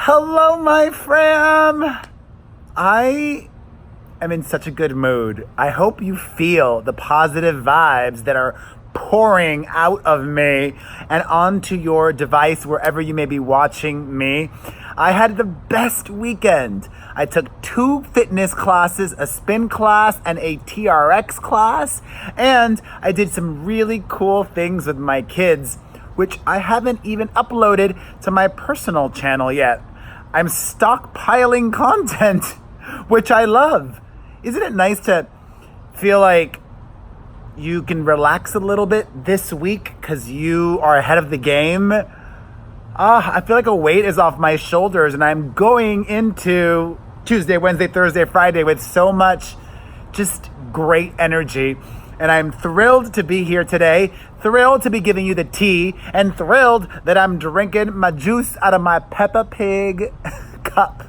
Hello, my fam. I am in such a good mood. I hope you feel the positive vibes that are pouring out of me and onto your device wherever you may be watching me. I had the best weekend. I took 2 fitness classes, a spin class and a TRX class, and I did some really cool things with my kids, which I haven't even uploaded to my personal channel yet. I'm stockpiling content, which I love. Isn't it nice to feel like you can relax a little bit this week because you are ahead of the game? I feel like a weight is off my shoulders, and I'm going into Tuesday, Wednesday, Thursday, Friday with so much just great energy. And I'm thrilled to be here today, thrilled to be giving you the tea, and thrilled that I'm drinking my juice out of my Peppa Pig cup.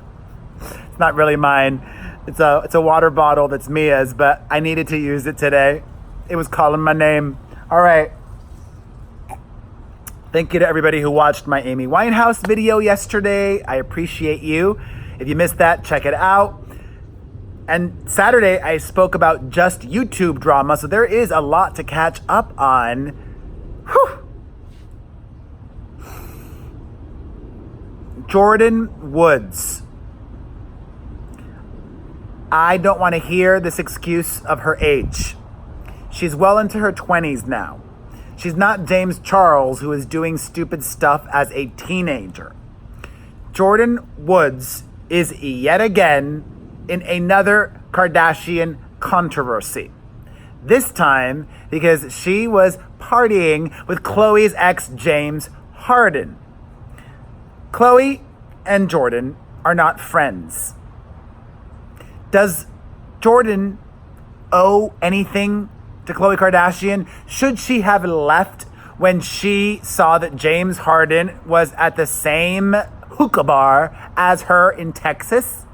It's not really mine. It's a water bottle that's Mia's, but I needed to use it today. It was calling my name. All right. Thank you to everybody who watched my Amy Winehouse video yesterday. I appreciate you. If you missed that, check it out. And Saturday, I spoke about just YouTube drama, so there is a lot to catch up on. Whew. JORDYN Woods. I don't want to hear this excuse of her age. She's well into her 20s now. She's not James Charles, who is doing stupid stuff as a teenager. JORDYN Woods is yet again in another Kardashian controversy. This time because she was partying with Khloe's ex, James Harden. Khloe and JORDYN are not friends. Does JORDYN owe anything to Khloe Kardashian? Should she have left when she saw that James Harden was at the same hookah bar as her in Texas?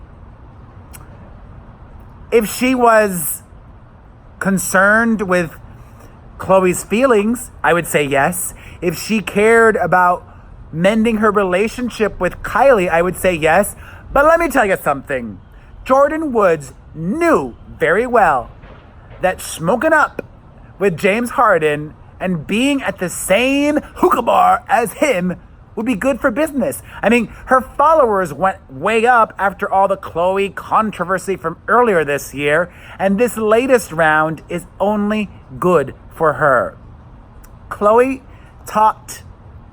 If she was concerned with Khloe's feelings, I would say yes. If she cared about mending her relationship with Kylie, I would say yes. But let me tell you something. JORDYN Woods knew very well that smoking up with James Harden and being at the same hookah bar as him would be good for business. I mean, her followers went way up after all the Khloe controversy from earlier this year, and this latest round is only good for her. Khloe taught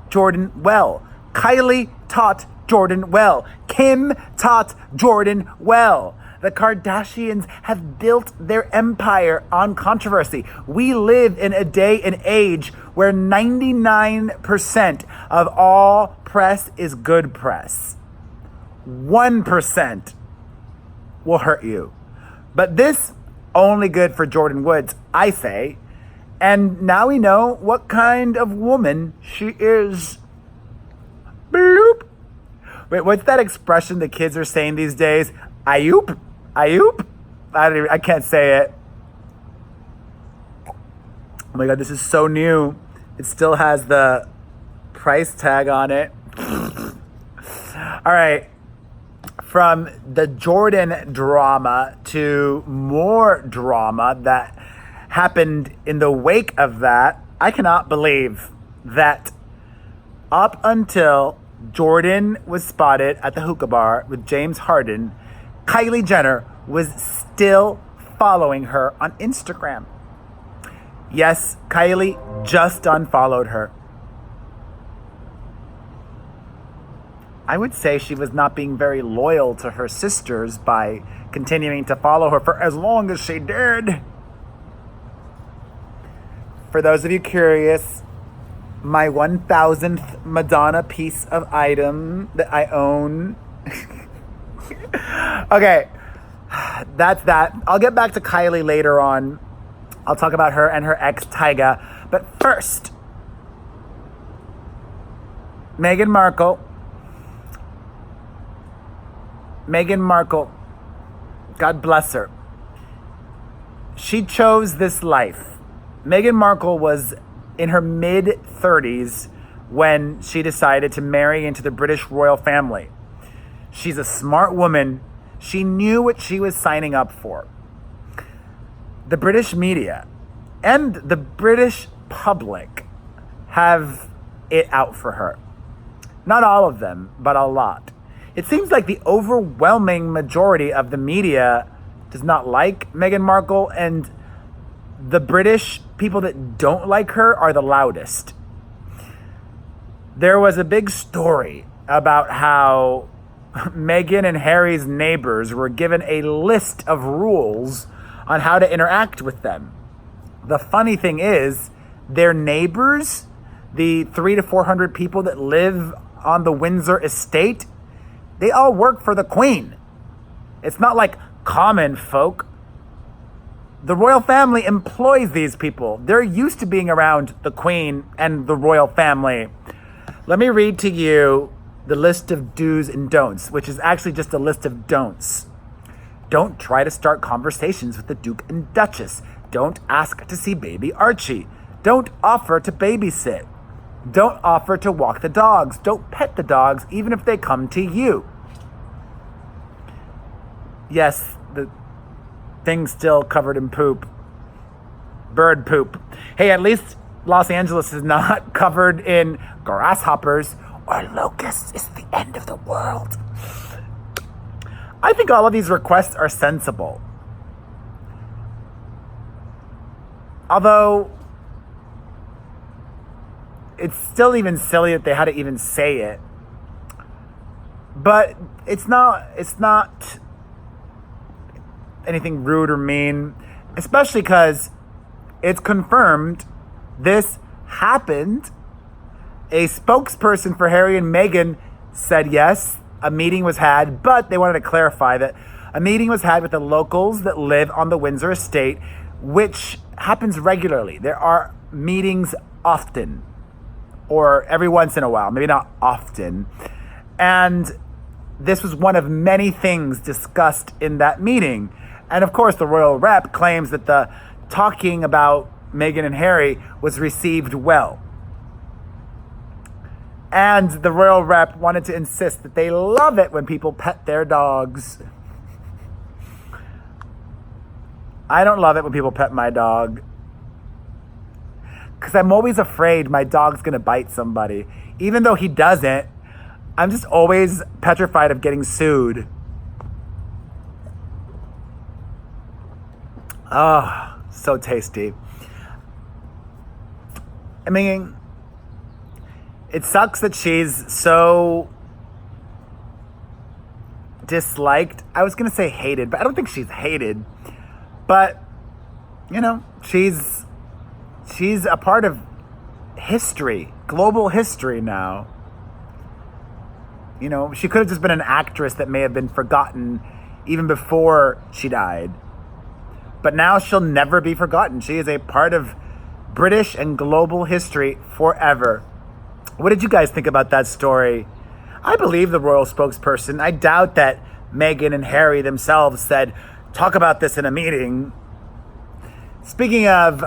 JORDYN well. Kylie taught JORDYN well. Kim taught JORDYN well. The Kardashians have built their empire on controversy. We live in a day and age where 99% of all press is good press. 1% will hurt you. But this only good for JORDYN Woods, I say. And now we know what kind of woman she is. Bloop. Wait, what's that expression the kids are saying these days? Ayoop? Ayoop? I can't say it. Oh my God, this is so new. It still has the price tag on it. All right. From the JORDYN drama to more drama that happened in the wake of that, I cannot believe that up until JORDYN was spotted at the hookah bar with James Harden, Kylie Jenner was still following her on Instagram. Yes, Kylie just unfollowed her. I would say she was not being very loyal to her sisters by continuing to follow her for as long as she did. For those of you curious, my 1000th Madonna piece of item that I own. Okay, that's that. I'll get back to Kylie later on. I'll talk about her and her ex, Tyga. But first, Meghan Markle. Meghan Markle, God bless her. She chose this life. Meghan Markle was in her mid-30s when she decided to marry into the British royal family. She's a smart woman. She knew what she was signing up for. The British media and the British public have it out for her. Not all of them, but a lot. It seems like the overwhelming majority of the media does not like Meghan Markle, and the British people that don't like her are the loudest. There was a big story about how Meghan and Harry's neighbors were given a list of rules on how to interact with them. The funny thing is, their neighbors, the 300 to 400 people that live on the Windsor estate, they all work for the Queen. It's not like common folk. The royal family employs these people. They're used to being around the Queen and the royal family. Let me read to you the list of do's and don'ts, which is actually just a list of don'ts. Don't try to start conversations with the Duke and Duchess. Don't ask to see baby Archie. Don't offer to babysit. Don't offer to walk the dogs. Don't pet the dogs, even if they come to you. Yes, the thing's still covered in poop. Bird poop. Hey, at least Los Angeles is not covered in grasshoppers or locusts. It's the end of the world. I think all of these requests are sensible. Although, it's still even silly that they had to even say it. But it's not anything rude or mean, especially because it's confirmed this happened. A spokesperson for Harry and Meghan said yes, a meeting was had, but they wanted to clarify that a meeting was had with the locals that live on the Windsor estate, which happens regularly. There are meetings often, or every once in a while, maybe not often. And this was one of many things discussed in that meeting. And of course, the royal rep claims that the talking about Meghan and Harry was received well. And the royal rep wanted to insist that they love it when people pet their dogs. I don't love it when people pet my dog, because I'm always afraid my dog's going to bite somebody. Even though he doesn't, I'm just always petrified of getting sued. Oh, so tasty. I mean, it sucks that she's so disliked. I was going to say hated, but I don't think she's hated. But, you know, she's a part of history, global history now. You know, she could have just been an actress that may have been forgotten even before she died. But now she'll never be forgotten. She is a part of British and global history forever. What did you guys think about that story? I believe the royal spokesperson. I doubt that Meghan and Harry themselves said, talk about this in a meeting. Speaking of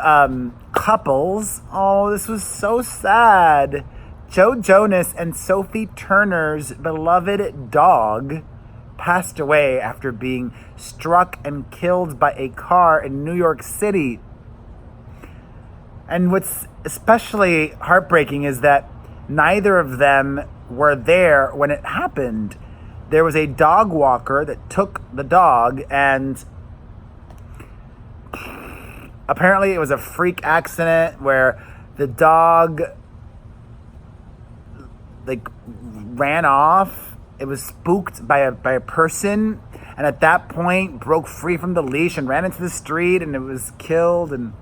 couples, oh, this was so sad. Joe Jonas and Sophie Turner's beloved dog passed away after being struck and killed by a car in New York City. And what's especially heartbreaking is that neither of them were there when it happened. There was a dog walker that took the dog, and apparently it was a freak accident where the dog ran off. It was spooked by a person, and at that point broke free from the leash and ran into the street, and it was killed. And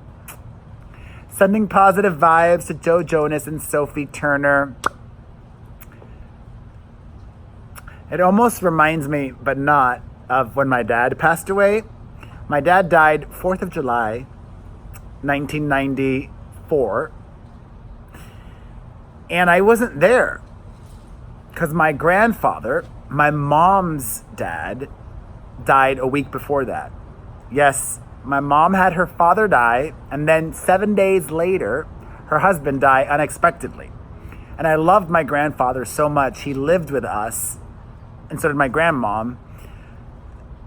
sending positive vibes to Joe Jonas and Sophie Turner. It almost reminds me, but not, of when my dad passed away. My dad died 4th of July, 1994. And I wasn't there because my grandfather, my mom's dad, died a week before that. Yes, my mom had her father die, and then 7 days later, her husband died unexpectedly. And I loved my grandfather so much. He lived with us and so did my grandmom.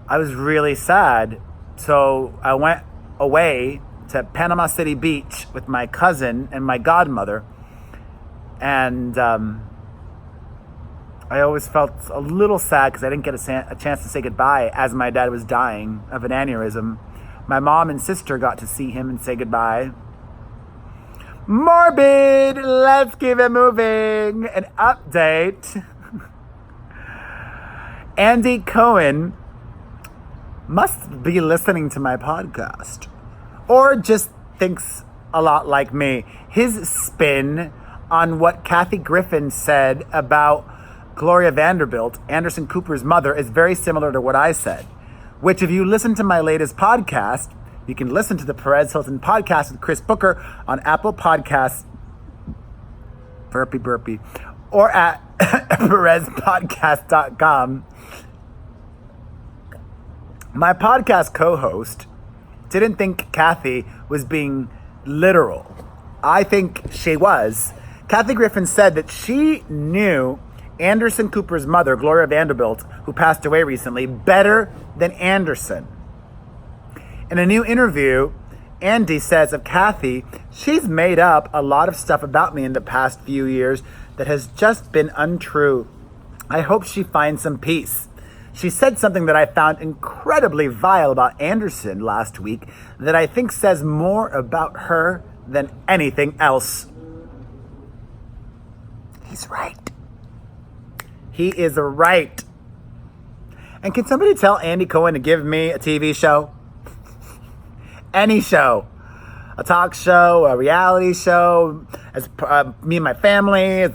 I was really sad. So I went away to Panama City Beach with my cousin and my godmother. And I always felt a little sad because I didn't get a chance to say goodbye as my dad was dying of an aneurysm. My mom and sister got to see him and say goodbye. Morbid! Let's keep it moving. An update. Andy Cohen must be listening to my podcast. Or just thinks a lot like me. His spin on what Kathy Griffin said about Gloria Vanderbilt, Anderson Cooper's mother, is very similar to what I said. Which, if you listen to my latest podcast, you can listen to the Perez Hilton podcast with Chris Booker on Apple Podcasts, burpee, or at perezpodcast.com. My podcast co-host didn't think Kathy was being literal. I think she was. Kathy Griffin said that she knew Anderson Cooper's mother, Gloria Vanderbilt, who passed away recently, better than Anderson. In a new interview, Andy says of Kathy, she's made up a lot of stuff about me in the past few years that has just been untrue. I hope she finds some peace. She said something that I found incredibly vile about Anderson last week that I think says more about her than anything else. He's right. He is right. And can somebody tell Andy Cohen to give me a TV show? Any show. A talk show, a reality show, as me and my family, as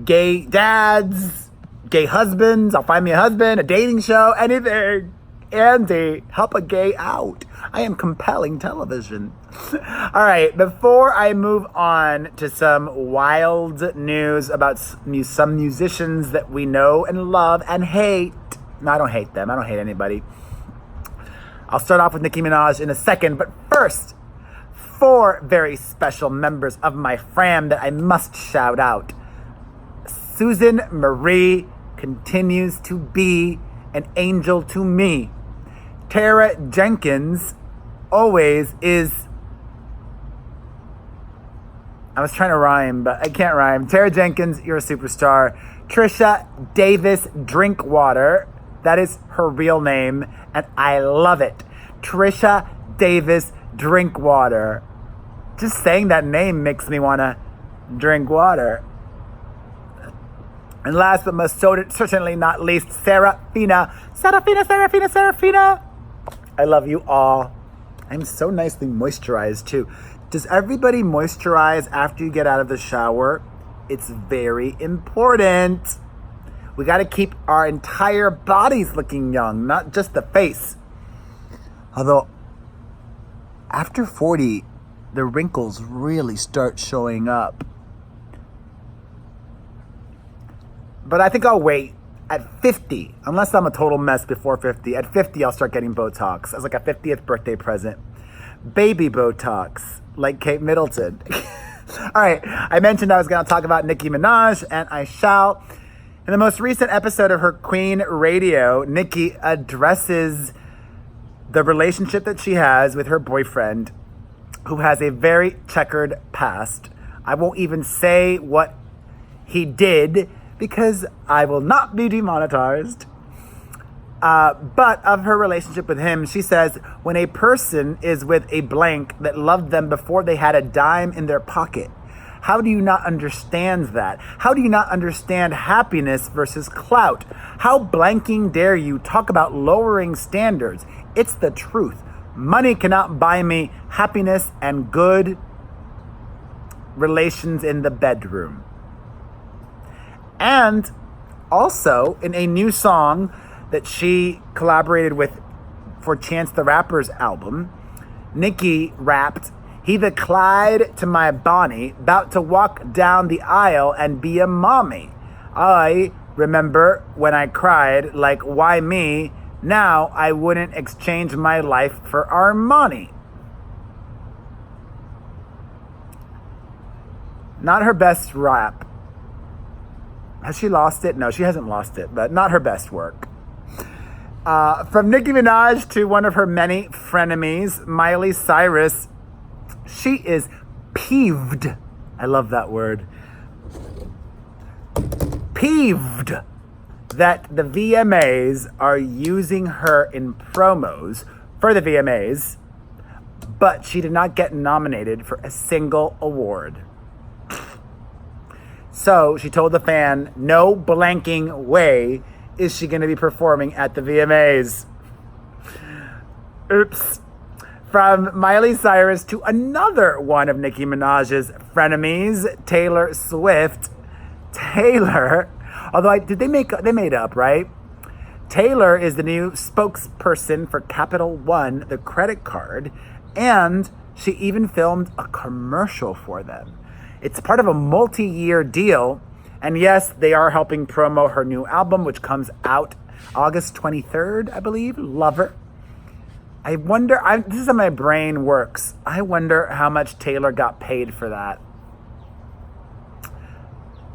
gay dads, gay husbands. I'll find me a husband, a dating show, anything. Andy, help a gay out. I am compelling television. All right, before I move on to some wild news about some musicians that we know and love and hate. No, I don't hate them. I don't hate anybody. I'll start off with Nicki Minaj in a second, but first, 4 very special members of my fam that I must shout out. Susan Marie continues to be an angel to me. Tara Jenkins always is. I was trying to rhyme, but I can't rhyme. Tara Jenkins, you're a superstar. Trisha Davis Drinkwater, that is her real name, and I love it. Trisha Davis Drinkwater. Just saying that name makes me want to drink water. And last but most certainly not least, Serafina. I love you all. I'm so nicely moisturized too. Does everybody moisturize after you get out of the shower? It's very important. We got to keep our entire bodies looking young, not just the face. Although, after 40, the wrinkles really start showing up. But I think I'll wait at 50, unless I'm a total mess before 50. At 50, I'll start getting Botox as like a 50th birthday present. Baby Botox, like Kate Middleton. All right, I mentioned I was going to talk about Nicki Minaj, and I shall. In the most recent episode of her Queen Radio, Nicki addresses the relationship that she has with her boyfriend, who has a very checkered past. I won't even say what he did, because I will not be demonetized. But of her relationship with him, she says, when a person is with a blank that loved them before they had a dime in their pocket, how do you not understand that? How do you not understand happiness versus clout? How blanking dare you talk about lowering standards? It's the truth. Money cannot buy me happiness and good relations in the bedroom. And also, in a new song that she collaborated with for Chance the Rapper's album, Nicki rapped, "He the Clyde to my Bonnie, about to walk down the aisle and be a mommy. I remember when I cried, like, why me? Now I wouldn't exchange my life for Armani." Not her best rap. Has she lost it? No, she hasn't lost it, but not her best work. From Nicki Minaj to one of her many frenemies, Miley Cyrus. She is peeved. I love that word. Peeved that the VMAs are using her in promos for the VMAs, but she did not get nominated for a single award. So she told the fan, no blanking way is she going to be performing at the VMAs. Oops. From Miley Cyrus to another one of Nicki Minaj's frenemies, Taylor Swift. Taylor, although they made up, right? Taylor is the new spokesperson for Capital One, the credit card, and she even filmed a commercial for them. It's part of a multi-year deal, and yes, they are helping promo her new album, which comes out August 23rd, I believe, Lover. I wonder, this is how my brain works. I wonder how much Taylor got paid for that.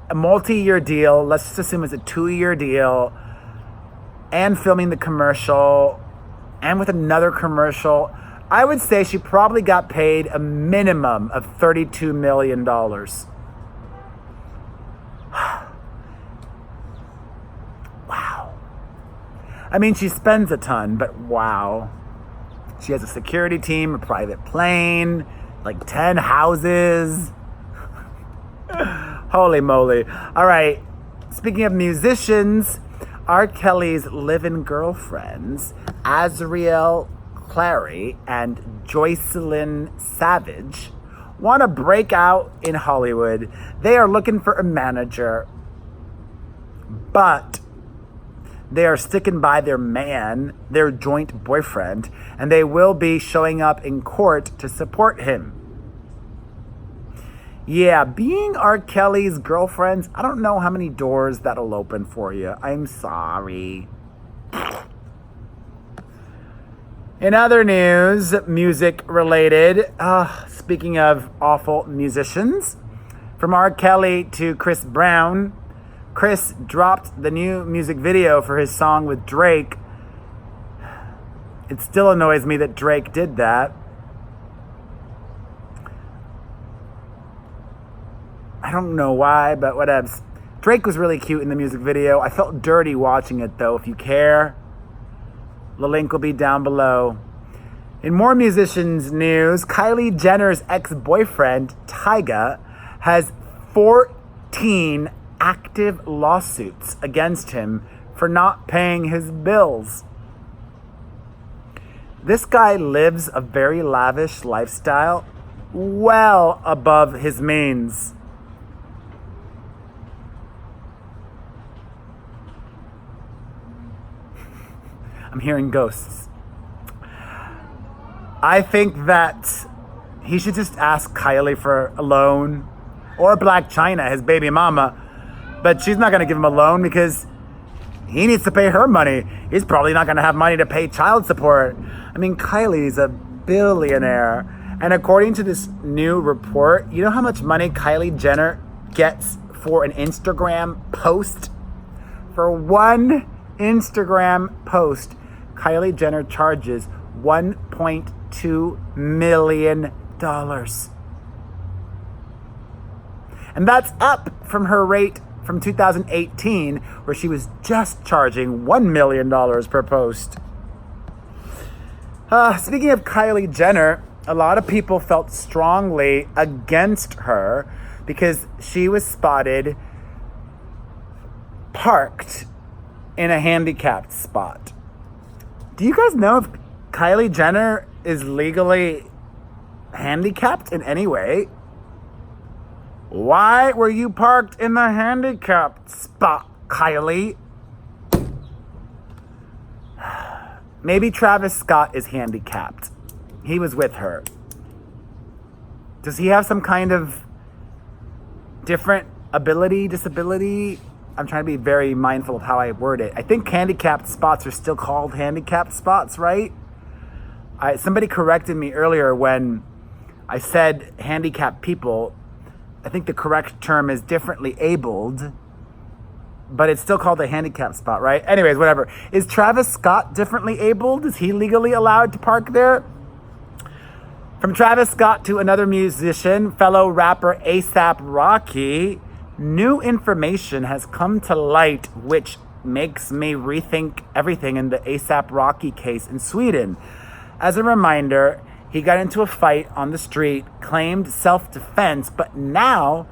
A multi-year deal, let's just assume it's a 2-year deal, and filming the commercial, and with another commercial. I would say she probably got paid a minimum of $32 million. Wow. I mean, she spends a ton, but wow. She has a security team, a private plane, like 10 houses. Holy moly. All right. Speaking of musicians, R. Kelly's live-in girlfriends, Azriel Clary and Joycelyn Savage, want to break out in Hollywood. They are looking for a manager, but they are sticking by their man, their joint boyfriend, and they will be showing up in court to support him. Yeah, being R. Kelly's girlfriends, I don't know how many doors that'll open for you. I'm sorry. In other news, music related, speaking of awful musicians, from R. Kelly to Chris Brown, Chris dropped the new music video for his song with Drake. It still annoys me that Drake did that. I don't know why, but whatevs. Drake was really cute in the music video. I felt dirty watching it though. If you care, the link will be down below. In more musicians news, Kylie Jenner's ex-boyfriend, Tyga, has 14 active lawsuits against him for not paying his bills. This guy lives a very lavish lifestyle, well above his means. I'm hearing ghosts. I think that he should just ask Kylie for a loan, or Black China, his baby mama, but she's not going to give him a loan because he needs to pay her money. He's probably not going to have money to pay child support. I mean, Kylie's a billionaire. And according to this new report, you know how much money Kylie Jenner gets for an Instagram post? For one Instagram post, Kylie Jenner charges $1.2 million. And that's up from her rate from 2018, where she was just charging $1 million per post. Speaking of Kylie Jenner, a lot of people felt strongly against her because she was spotted parked in a handicapped spot. Do you guys know if Kylie Jenner is legally handicapped in any way? Why were you parked in the handicapped spot, Kylie? Maybe Travis Scott is handicapped. He was with her. Does he have some kind of different disability? I'm trying to be very mindful of how I word it. I think handicapped spots are still called handicapped spots, right? Somebody corrected me earlier when I said handicapped people. I think the correct term is differently abled. but it's still called a handicap spot, right? Anyways, whatever. Is Travis Scott differently abled? Is he legally allowed to park there? From Travis Scott to another musician, fellow rapper A$AP Rocky, new information has come to light which makes me rethink everything in the A$AP Rocky case in Sweden. As a reminder, he got into a fight on the street, claimed self-defense, but now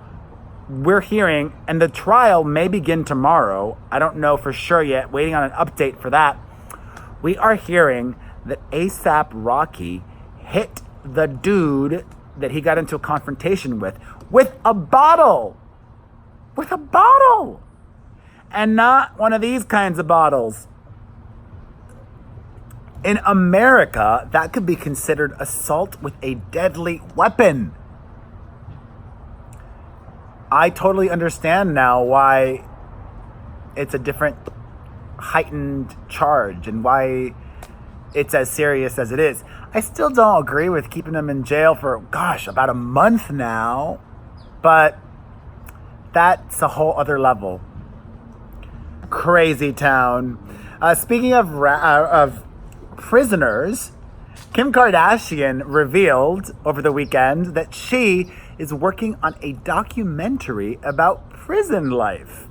we're hearing, and the trial may begin tomorrow, I don't know for sure yet, waiting on an update for that. We are hearing that A$AP Rocky hit the dude that he got into a confrontation with a bottle. With a bottle. And not one of these kinds of bottles. In America, that could be considered assault with a deadly weapon. I totally understand now why it's a different heightened charge and why it's as serious as it is. I still don't agree with keeping him in jail for, about a month now. But that's a whole other level. Crazy town. Speaking of prisoners, Kim Kardashian revealed over the weekend that she is working on a documentary about prison life.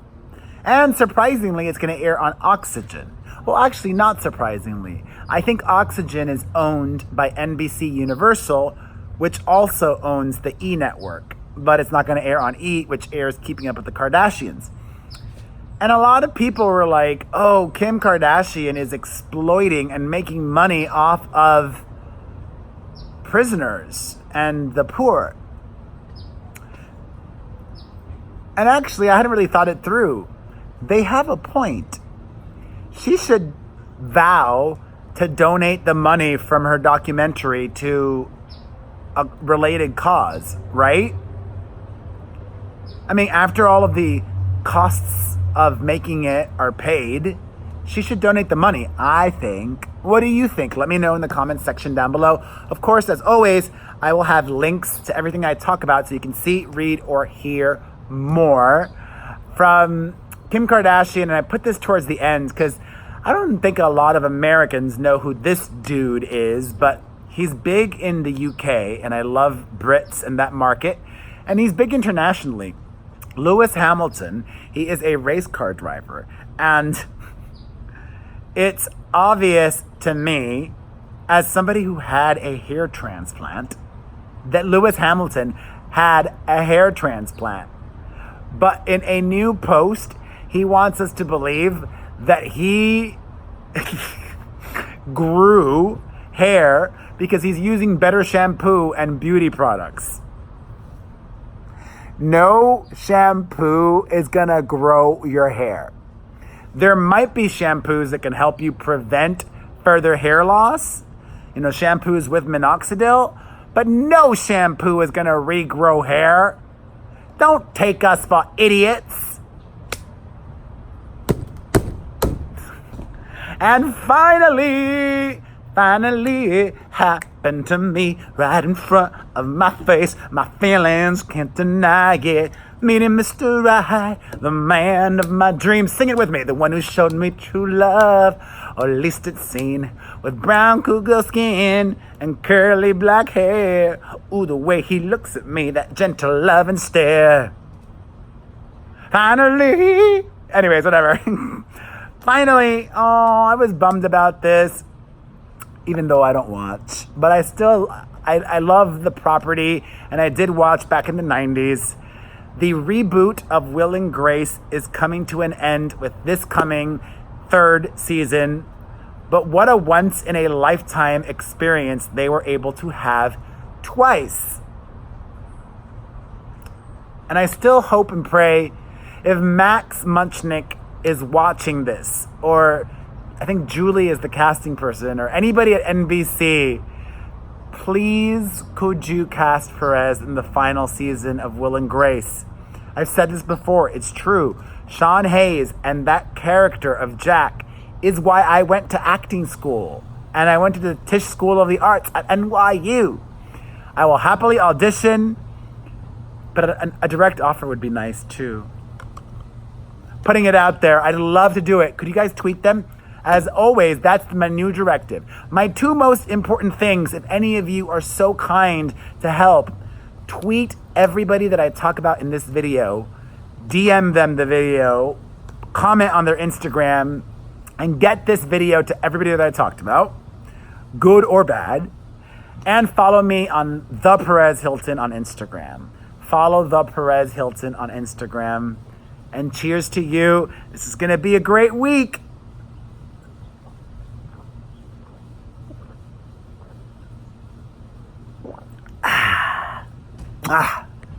And surprisingly, it's going to air on Oxygen. Well, actually, not surprisingly. I think Oxygen is owned by NBC Universal, which also owns the E! Network. But it's not going to air on E!, which airs Keeping Up with the Kardashians. And a lot of people were like, oh, Kim Kardashian is exploiting and making money off of prisoners and the poor. And actually, I hadn't really thought it through. They have a point. She should vow to donate the money from her documentary to a related cause, right? I mean, after all of the costs of making it are paid, she should donate the money, I think. What do you think? Let me know in the comments section down below. Of course, as always, I will have links to everything I talk about so you can see, read, or hear more from Kim Kardashian. And I put this towards the end because I don't think a lot of Americans know who this dude is, but he's big in the UK, and I love Brits and that market, and he's big internationally. Lewis Hamilton, he is a race car driver, and it's obvious to me, as somebody who had a hair transplant, that Lewis Hamilton had a hair transplant. But in a new post, he wants us to believe that he grew hair because he's using better shampoo and beauty products. No shampoo is gonna grow your hair. There might be shampoos that can help you prevent further hair loss, shampoos with minoxidil, but no shampoo is gonna regrow hair. Don't take us for idiots. And finally, it happened to me right in front of my face. My feelings can't deny it. Meeting Mr. Right, the man of my dreams. Sing it with me. The one who showed me true love, or at least it's seen, with brown cougar skin and curly black hair. Ooh, the way he looks at me, that gentle loving stare. Finally. Anyways, whatever. Finally, I was bummed about this, even though I don't watch. But I love the property, and I did watch back in the 90s. The reboot of Will and Grace is coming to an end with this coming third season. But what a once-in-a-lifetime experience they were able to have twice. And I still hope and pray, if Max Munchnick is watching this, or I think Julie is the casting person, or anybody at NBC, please could you cast Perez in the final season of Will and Grace? I've said this before, it's true. Sean Hayes and that character of Jack is why I went to acting school, and I went to the Tisch School of the Arts at NYU. I will happily audition, but a direct offer would be nice too. putting it out there. I'd love to do it. Could you guys tweet them? As always, that's my new directive. My two most important things, if any of you are so kind to help, tweet everybody that I talk about in this video, DM them the video, comment on their Instagram, and get this video to everybody that I talked about, good or bad, and follow me on the Perez Hilton on Instagram. Follow the Perez Hilton on Instagram. And cheers to you. This is gonna be a great week. Ah.